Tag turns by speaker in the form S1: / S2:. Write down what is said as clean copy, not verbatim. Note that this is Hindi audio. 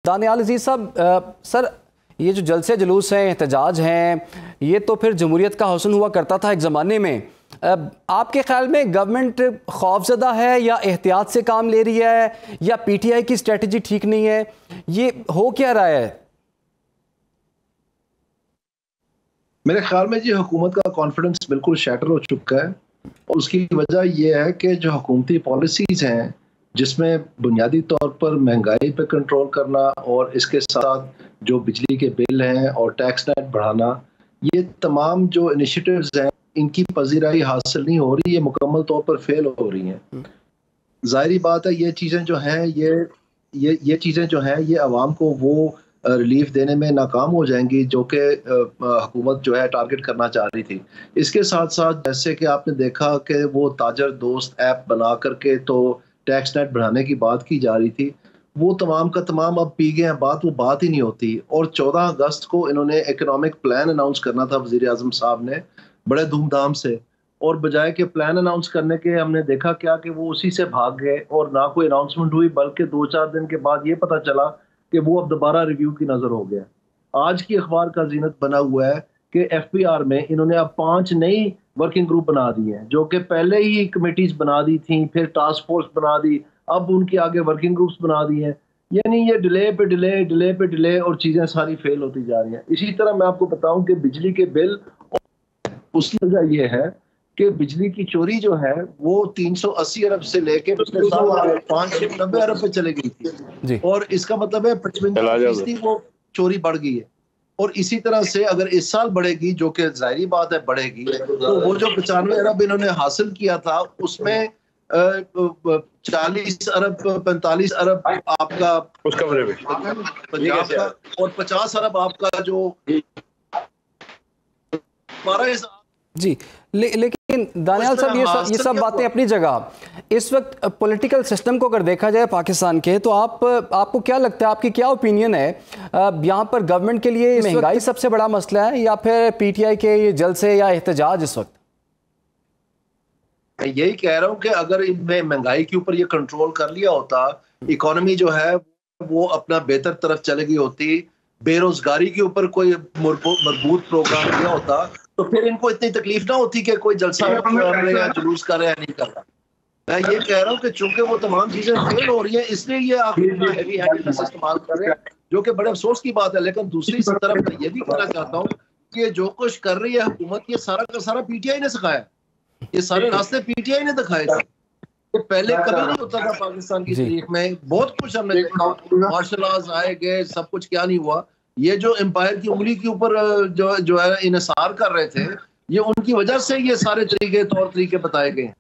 S1: दानियाल अजीज साहब, सर ये जो जलसे जुलूस हैं, एहतजाज हैं, ये तो फिर जमहूरियत का हुस्न हुआ करता था एक ज़माने में। आपके ख्याल में गवर्नमेंट खौफजदा है या एहतियात से काम ले रही है या पीटीआई की स्ट्रेटजी ठीक नहीं है, ये हो क्या रहा है?
S2: मेरे ख्याल में जी हुकूमत का कॉन्फिडेंस बिल्कुल शैटर हो चुका है और उसकी वजह यह है कि जो हुकूमती पॉलिसीज़ हैं जिसमें बुनियादी तौर पर महंगाई पे कंट्रोल करना और इसके साथ जो बिजली के बिल हैं और टैक्स नेट बढ़ाना, ये तमाम जो इनिशिएटिव्स हैं इनकी पजीराई हासिल नहीं हो रही, ये मुकम्मल तौर पर फेल हो रही हैं। ज़ाहिरी बात है ये चीज़ें जो हैं ये चीज़ें जो हैं ये आवाम को वो रिलीफ देने में नाकाम हो जाएंगी जो कि हुकूमत जो है टारगेट करना चाह रही थी। इसके साथ साथ जैसे कि आपने देखा कि वो ताजर दोस्त ऐप बना करके तो टैक्स नेट बढ़ाने की बात की जा रही थी, वो तमाम का तमाम अब पी गए हैं, वो बात ही नहीं होती। और 14 अगस्त को इन्होंने इकोनॉमिक प्लान अनाउंस करना था वज़ीर आज़म साहब ने बड़े धूमधाम से, और बजाय के प्लान अनाउंस करने के हमने देखा क्या कि वो उसी से भाग गए और ना कोई अनाउंसमेंट हुई, बल्कि 2-4 दिन के बाद ये पता चला कि वो अब दोबारा रिव्यू की नज़र हो गया। आज की अखबार का जीनत बना हुआ है कि एफपीआर में इन्होंने अब 5 नई वर्किंग ग्रुप बना दी हैं, जो कि पहले ही कमेटीज बना दी थी, फिर टास्क फोर्स बना दी, अब उनके आगे वर्किंग ग्रुप्स बना दी हैं। यानी ये डिले पे डिले और चीज़ें सारी फेल होती जा रही हैं। इसी तरह मैं आपको बताऊं कि बिजली के बिल, उसकी वजह यह है कि बिजली की चोरी जो है वो 380 अरब से लेके पिछले साल 590 अरब पे चले गई थी, और इसका मतलब है 55% वो चोरी बढ़ गई है। और इसी तरह से अगर इस साल बढ़ेगी, जो कि जाहिर बात है बढ़ेगी, तो वो जो 95 अरब इन्होंने हासिल किया था उसमें 40 अरब 45 अरब आपका उसका पंजाब का और 50 अरब आपका जो
S1: जी। लेकिन दानियाल साहब, ये सब बातें अपनी जगह। इस वक्त पॉलिटिकल सिस्टम को अगर देखा जाए पाकिस्तान के, तो आपको क्या लगता है, आपकी क्या ओपिनियन है, यहाँ पर गवर्नमेंट के लिए महंगाई सबसे बड़ा मसला है या फिर पीटीआई के ये जलसे या एहतजाज इस वक्त?
S2: मैं यही कह रहा हूँ कि अगर इनमें महंगाई के ऊपर ये कंट्रोल कर लिया होता, इकोनॉमी जो है वो अपना बेहतर तरफ चली गई होती, बेरोजगारी के ऊपर कोई मजबूत प्रोग्राम किया होता, तो फिर इनको इतनी तकलीफ ना होती कि कोई जलसा या जुलूस कर रहा है नहीं कर रहा। मैं ये कह रहा हूँ कि चूंकि वो तमाम चीजें फेल हो रही हैं, इसलिए ये आप हैवी हैंडेडनेस इस्तेमाल कर रहे हैं, जो कि बड़े अफसोस की बात है। लेकिन दूसरी तरफ मैं ये भी कहना चाहता हूँ कि जो कुछ कर रही है हुकूमत, ये सारा का सारा पीटीआई ने सिखाया, ये सारे रास्ते पीटीआई ने दिखाए थे। ये पहले कभी नहीं होता था पाकिस्तान की तारीख में। बहुत कुछ हमने देखा, मार्शल आर्ट्स आए गए, सब कुछ क्या नहीं हुआ। ये जो एम्पायर की उंगली के ऊपर जो है इन्हिसार कर रहे थे, ये उनकी वजह से ये सारे तौर तरीके बताए गए।